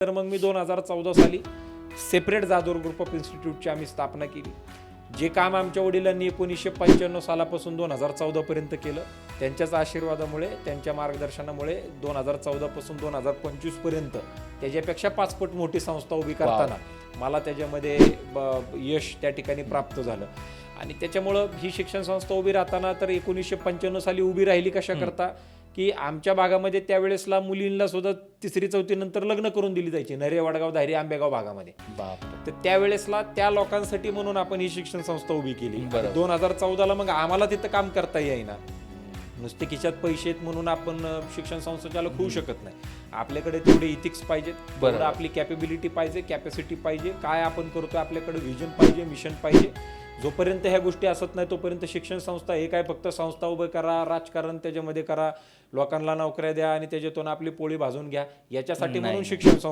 तर मग मी 2014 साली सेपरेट जाधवर ग्रुप ऑफ इन्स्टिट्यूटची आम्ही स्थापना केली. जे काम आमच्या वडिलांनी 1995 सालापासून 2014 पर्यंत केलं, त्यांच्याच आशीर्वादामुळे, त्यांच्या मार्गदर्शनामुळे 2014 पासून 2025 पर्यंत त्याच्यापेक्षा 5 पट मोठी संस्था उभी करताना मला त्याच्यामध्ये यश त्या ठिकाणी प्राप्त झालं. आणि त्याच्यामुळं ही शिक्षण संस्था उभी राहताना तर 1995 साली उभी राहिली कशा करता की आमच्या भागामध्ये त्यावेळेसला मुलींना सुद्धा 3री-4थी नंतर लग्न करून दिली जायची नरे, वडगाव, धायरी, आंबेगाव भागामध्ये. तर त्यावेळेसला त्या लोकांसाठी म्हणून आपण ही शिक्षण संस्था उभी केली. 2014ला मग आम्हाला तिथं काम करता येईना, नुसते खिशात पैसे आहेत म्हणून आपण शिक्षण संस्थाचालक होऊ शकत नाही. आपल्याकडे तेवढे इथिक्स पाहिजेत, तेवढं आपली कॅपेबिलिटी पाहिजे, कॅपॅसिटी पाहिजे, काय आपण करतोय आपल्याकडे व्हिजन पाहिजे, मिशन पाहिजे. जोपर्यंत ह्या गोष्टी असत नाही तोपर्यंत शिक्षण संस्था हे काय फक्त संस्था उभं करा, राजकारण त्याच्यामध्ये करा, लोकांना नोकऱ्या द्या आणि त्याच्यातून आपली पोळी भाजून घ्या, याच्यासाठी म्हणून शिक्षण संस्था